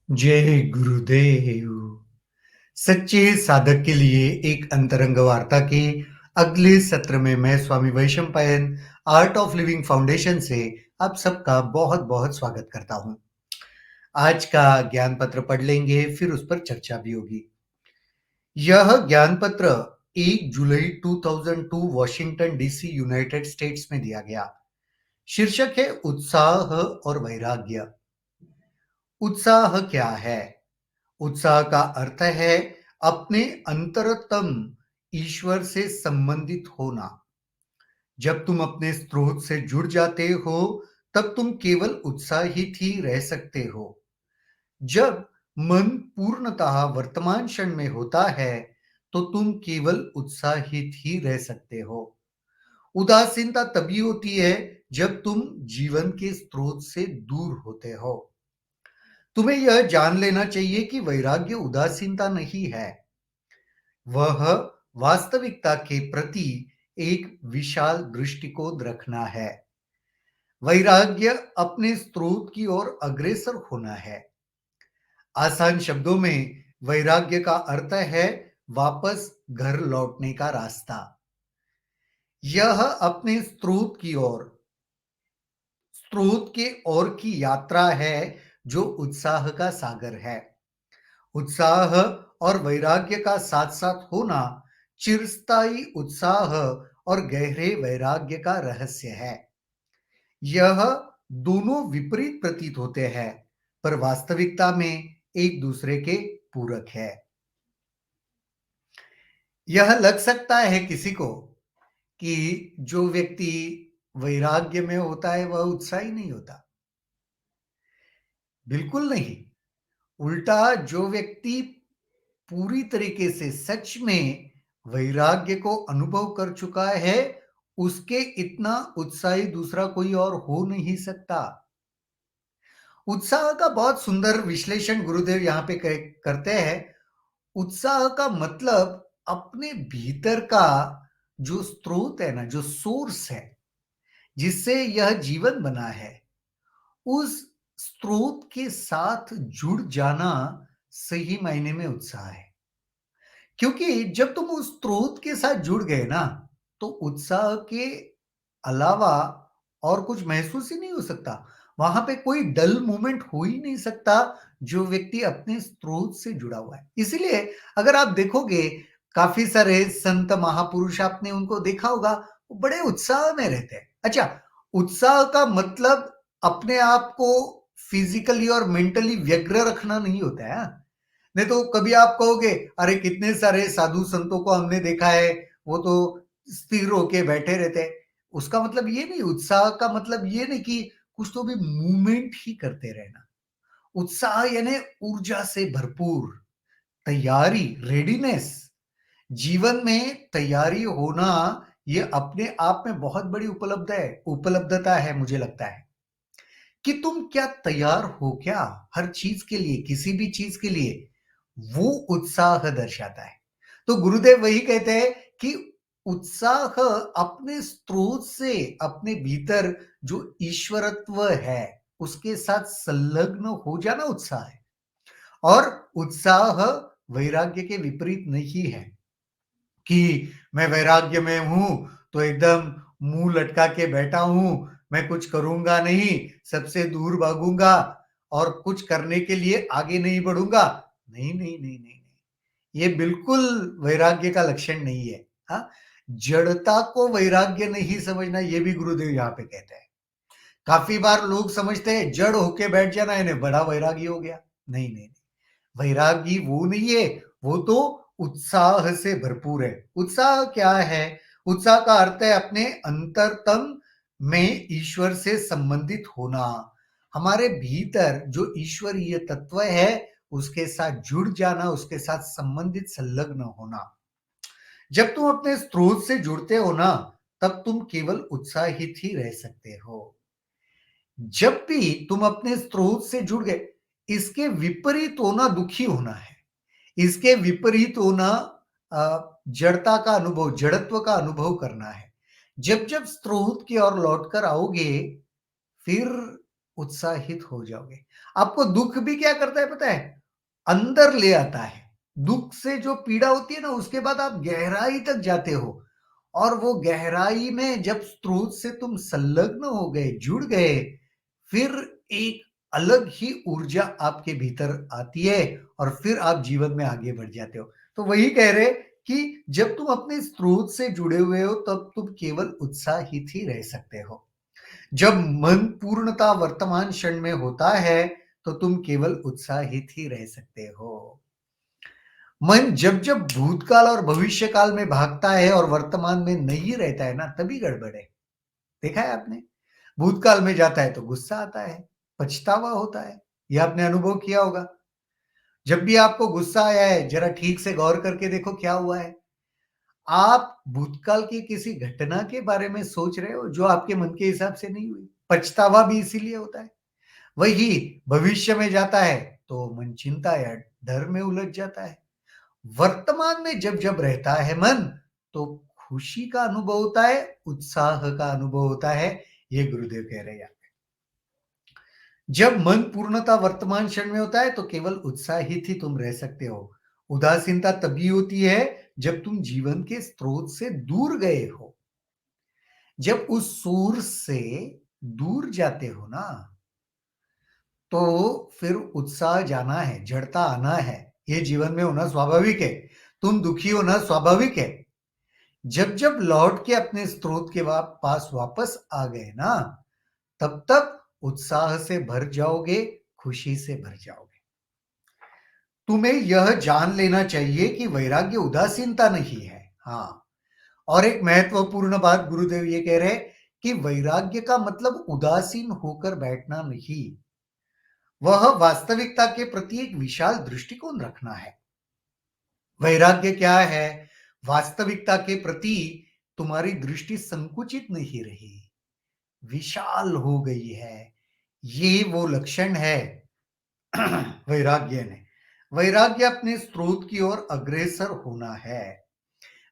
जय गुरुदेव। सच्चे साधक के लिए एक अंतरंग वार्ता के अगले सत्र में मैं स्वामी वैशम पायन आर्ट ऑफ लिविंग फाउंडेशन से आप सबका बहुत बहुत स्वागत करता हूं। आज का ज्ञान पत्र पढ़ लेंगे, फिर उस पर चर्चा भी होगी। यह ज्ञान पत्र 1 जुलाई 2002 वॉशिंगटन डीसी यूनाइटेड स्टेट्स में दिया गया। शीर्षक है उत्साह और वैराग्य। उत्साह क्या है? उत्साह का अर्थ है अपने अंतरतम ईश्वर से संबंधित होना। जब तुम अपने स्रोत से जुड़ जाते हो, तब तुम केवल उत्साहित ही रह सकते हो। जब मन पूर्णतः वर्तमान क्षण में होता है, तो तुम केवल उत्साहित ही रह सकते हो। उदासीनता तभी होती है जब तुम जीवन के स्रोत से दूर होते हो। तुम्हें यह जान लेना चाहिए कि वैराग्य उदासीनता नहीं है, वह वास्तविकता के प्रति एक विशाल दृष्टिकोण रखना है। वैराग्य अपने स्रोत की ओर अग्रसर होना है। आसान शब्दों में वैराग्य का अर्थ है वापस घर लौटने का रास्ता। यह अपने स्रोत के ओर की यात्रा है, जो उत्साह का सागर है। उत्साह और वैराग्य का साथ साथ होना चिरस्थायी उत्साह और गहरे वैराग्य का रहस्य है। यह दोनों विपरीत प्रतीत होते हैं, पर वास्तविकता में एक दूसरे के पूरक है। यह लग सकता है किसी को कि जो व्यक्ति वैराग्य में होता है वह उत्साही नहीं होता। बिल्कुल नहीं। उल्टा, जो व्यक्ति पूरी तरीके से सच में वैराग्य को अनुभव कर चुका है, उसके इतना उत्साही दूसरा कोई और हो नहीं सकता। उत्साह का बहुत सुंदर विश्लेषण गुरुदेव यहाँ पे करते हैं। उत्साह का मतलब अपने भीतर का जो स्रोत है ना, जो सोर्स है जिससे यह जीवन बना है, उस स्रोत के साथ जुड़ जाना सही मायने में उत्साह है। क्योंकि जब तुम उस स्रोत के साथ जुड़ गए ना, तो उत्साह के अलावा और कुछ महसूस ही नहीं हो सकता। वहां पे कोई डल मोमेंट हो ही नहीं सकता, जो व्यक्ति अपने स्रोत से जुड़ा हुआ है। इसीलिए अगर आप देखोगे, काफी सारे संत महापुरुष, आपने उनको देखा होगा, वो बड़े उत्साह में रहते हैं। अच्छा, उत्साह का मतलब अपने आप को फिजिकली और मेंटली व्यग्र रखना नहीं होता है। नहीं तो कभी आप कहोगे, अरे कितने सारे साधु संतों को हमने देखा है, वो तो स्थिर होके बैठे रहते हैं। उसका मतलब ये नहीं, उत्साह का मतलब ये नहीं कि कुछ तो भी मूवमेंट ही करते रहना। उत्साह यानी ऊर्जा से भरपूर, तैयारी, रेडीनेस। जीवन में तैयारी होना, ये अपने आप में बहुत बड़ी उपलब्धता है। मुझे लगता है कि तुम क्या तैयार हो, क्या हर चीज के लिए, किसी भी चीज के लिए, वो उत्साह दर्शाता है। तो गुरुदेव वही कहते हैं कि उत्साह अपने स्रोत से, अपने भीतर जो ईश्वरत्व है उसके साथ संलग्न हो जाना उत्साह है। और उत्साह वैराग्य के विपरीत नहीं है कि मैं वैराग्य में हूं तो एकदम मुंह लटका के बैठा हूं, मैं कुछ करूंगा नहीं, सबसे दूर भागूंगा और कुछ करने के लिए आगे नहीं बढ़ूंगा। नहीं नहीं नहीं नहीं नहीं, ये बिल्कुल वैराग्य का लक्षण नहीं है। हाँ, जड़ता को वैराग्य नहीं समझना, ये भी गुरुदेव यहाँ पे कहते हैं। काफी बार लोग समझते हैं जड़ होके बैठ जाना इन्हें बड़ा वैरागी हो गया। नहीं नहीं नहीं, वैरागी वो नहीं है, वो तो उत्साह से भरपूर है। उत्साह क्या है? उत्साह का अर्थ है अपने अंतरतम में ईश्वर से संबंधित होना। हमारे भीतर जो ईश्वरीय तत्व है, उसके साथ जुड़ जाना, उसके साथ संबंधित, संलग्न होना। जब तुम अपने स्रोत से जुड़ते हो ना, तब तुम केवल उत्साहित ही रह सकते हो। जब भी तुम अपने स्रोत से जुड़ गए, इसके विपरीत होना दुखी होना है। इसके विपरीत होना जड़ता का अनुभव, जड़त्व का अनुभव करना है। जब जब स्रोत की ओर लौटकर आओगे, फिर उत्साहित हो जाओगे। आपको दुःख भी क्या करता है पता है? अंदर ले आता है। दुःख से जो पीड़ा होती है ना, उसके बाद आप गहराई तक जाते हो और वो गहराई में जब स्रोत से तुम संलग्न हो गए, जुड़ गए, फिर एक अलग ही ऊर्जा आपके भीतर आती है और फिर आप जीवन में आगे बढ़ जाते हो। तो वही कह रहे कि जब तुम अपने स्रोत से जुड़े हुए हो, तब तुम केवल उत्साहित ही रह सकते हो। जब मन पूर्णतः वर्तमान क्षण में होता है, तो तुम केवल उत्साहित ही रह सकते हो। मन जब-जब भूतकाल और भविष्य काल में भागता है और वर्तमान में नहीं रहता है ना, तभी गड़बड़ है। देखा है आपने? भूतकाल में जाता है तो गुस्सा आता है, पछतावा होता है। ये आपने अनुभव किया होगा। जब भी आपको गुस्सा आया है, ज़रा ठीक से गौर करके देखो क्या हुआ है। आप भूतकाल की किसी घटना के बारे में सोच रहे हो, जो आपके मन के हिसाब से नहीं हुई। पछतावा भी इसीलिए होता है। वही भविष्य में जाता है, तो मन चिंता या डर में उलझ जाता है। वर्तमान में जब-जब रहता है मन, तो खुशी का अनुभव होता है, उत्साह का अनुभव होता है, ये गुरुदेव कह रहे हैं। जब मन पूर्णतः वर्तमान क्षण में होता है, तो केवल उत्साहित ही तुम रह सकते हो। उदासीनता तभी होती है, जब तुम जीवन के स्रोत से दूर गए हो। जब उस सोर्स से दूर जाते हो ना, तो फिर उत्साह जाना है, जड़ता आना है। ये जीवन में होना स्वाभाविक है। तुम दुखी होना स्वाभाविक है। जब-जब लौट के अपने स्रोत के पास वापस आ गए ना, तब तक उत्साह से भर जाओगे, खुशी से भर जाओगे। तुम्हें यह जान लेना चाहिए कि वैराग्य उदासीनता नहीं है। हाँ, और एक महत्वपूर्ण बात गुरुदेव ये कह रहे हैं कि वैराग्य का मतलब उदासीन होकर बैठना नहीं, वह वास्तविकता के प्रति एक विशाल दृष्टिकोण रखना है। वैराग्य क्या है? वास्तविकता के प्रति तुम्हारी दृष्टि संकुचित नहीं रही, विशाल हो गई है। ये वो लक्षण है वैराग्य ने। वैराग्य अपने स्रोत की ओर अग्रसर होना है।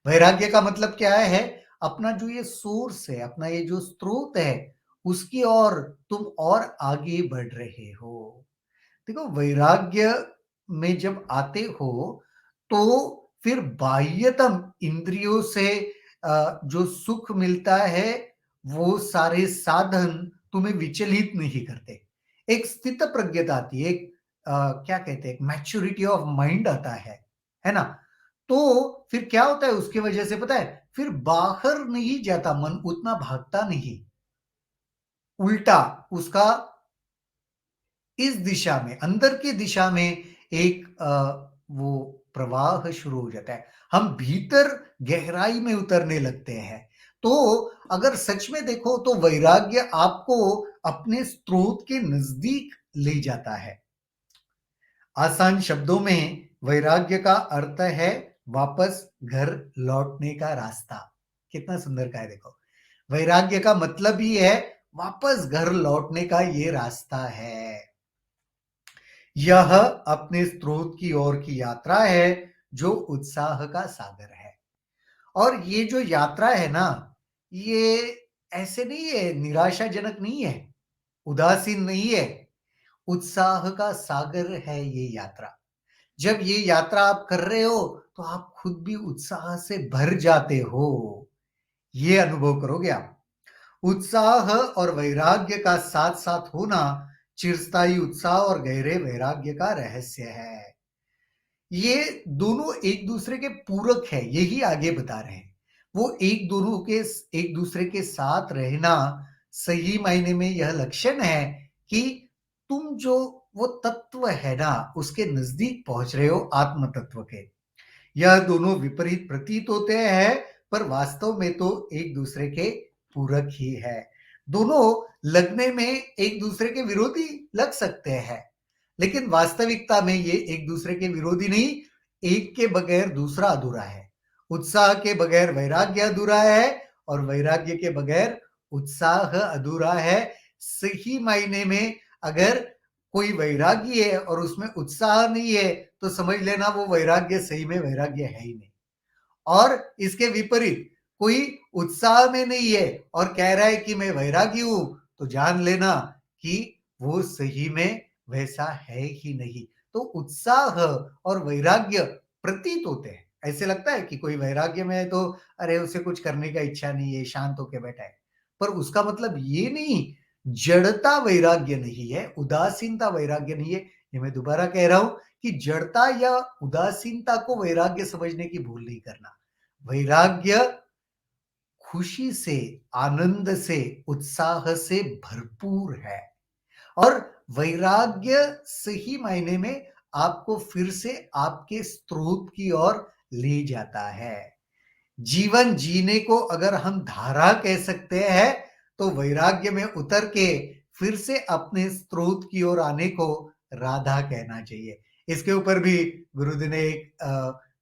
वैराग्य का मतलब क्या है? अपना जो ये सोर्स है, अपना ये जो स्रोत है, उसकी ओर तुम और आगे बढ़ रहे हो। देखो, वैराग्य में जब आते हो, तो फिर बाह्यतम इंद्रियों से जो सुख मिलता है, वो सारे साधन तुम्हें विचलित नहीं करते। एक स्थित प्रज्ञता आती है, एक क्या कहते हैं, मैच्योरिटी ऑफ माइंड आता है ना? तो फिर क्या होता है उसकी वजह से पता है? फिर बाहर नहीं जाता मन, उतना भागता नहीं। उल्टा उसका इस दिशा में, अंदर की दिशा में एक वो प्रवाह शुरू हो जाता है। हम भीतर गहराई में उतरने लगते हैं। तो अगर सच में देखो, तो वैराग्य आपको अपने स्रोत के नज़दीक ले जाता है। आसान शब्दों में वैराग्य का अर्थ है वापस घर लौटने का रास्ता। कितना सुंदर कहा है देखो। वैराग्य का मतलब ही है वापस घर लौटने का ये रास्ता है। यह अपने स्रोत की ओर की यात्रा है, जो उत्साह का सागर है। और ये जो यात्रा है ना, ये ऐसे नहीं है, निराशाजनक नहीं है, उदासीन नहीं है, उत्साह का सागर है ये यात्रा। जब ये यात्रा आप कर रहे हो, तो आप खुद भी उत्साह से भर जाते हो। ये अनुभव करोगे आप। उत्साह और वैराग्य का साथ-साथ होना चिरस्थायी उत्साह और गहरे वैराग्य का रहस्य है। ये दोनों एक दूसरे के पूरक है, यही आगे बता रहे हैं। वो एक दूसरे के साथ रहना, सही मायने में यह लक्षण है कि तुम जो वो तत्व है ना, उसके नज़दीक पहुँच रहे हो, आत्म तत्व के। यह दोनों विपरीत प्रतीत होते हैं, पर वास्तव में तो एक दूसरे के पूरक ही है। दोनों लगने में एक दूसरे के विरोधी लग सकते हैं, लेकिन वास्तविकता में ये एक दूसरे के विरोधी नहीं, एक के बगैर दूसरा अधूरा है। उत्साह के बगैर वैराग्य अधूरा है और वैराग्य के बगैर उत्साह अधूरा है। सही मायने में अगर कोई वैरागी है और उसमें उत्साह नहीं है, तो समझ लेना वो वैराग्य सही में वैराग्य है ही नहीं। और इसके विपरीत कोई उत्साह में नहीं है और कह रहा है कि मैं वैरागी हूं, तो जान लेना कि वो सही में वैसा है ही नहीं। तो उत्साह और वैराग्य प्रतीत होते हैं। ऐसे लगता है कि कोई वैराग्य में है तो अरे उसे कुछ करने का इच्छा नहीं है, शांत होके बैठा है। पर उसका मतलब ये नहीं, जड़ता वैराग्य नहीं है, उदासीनता वैराग्य नहीं है। ये मैं दोबारा कह रहा हूँ कि जड़ता या उदासीनता को वैराग्य समझने की भूल नहीं करना। वैराग्य खुशी से, आनंद से, उत्साह से भरपूर है। और वैराग्य सही मायने में आपको फिर से आपके स्रोत की ओर ले जाता है। जीवन जीने को अगर हम धारा कह सकते हैं, तो वैराग्य में उतर के फिर से अपने स्रोत की ओर आने को राधा कहना चाहिए। इसके ऊपर भी गुरुजी ने एक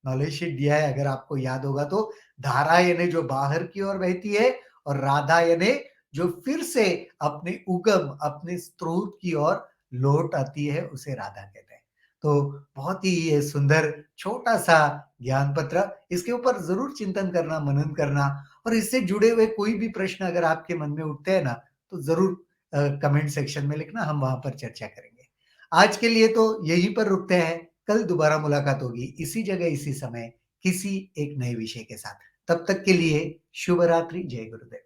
नॉलेज शीट दिया है, अगर आपको याद होगा तो। धारा यानी जो बाहर की ओर बहती है, और राधा यानी जो फिर से अपने उगम, अपने स्रोत की ओर लौट आती है, उसे राधा कहते हैं। तो बहुत ही ये सुंदर छोटा-सा ज्ञान पत्र, इसके ऊपर ज़रूर चिंतन करना, मनन करना, और इससे जुड़े हुए कोई भी प्रश्न अगर आपके मन में उठते हैं ना, तो ज़रूर कमेंट सेक्शन में लिखना, हम वहाँ पर चर्चा करेंगे। आज के लिए तो यहीं पर रुकते हैं, कल दोबारा मुलाकात होगी, इसी जगह, इसी समय, किसी एक नए विषय के साथ। तब तक के लिए शुभ रात्रि, जय गुरुदेव।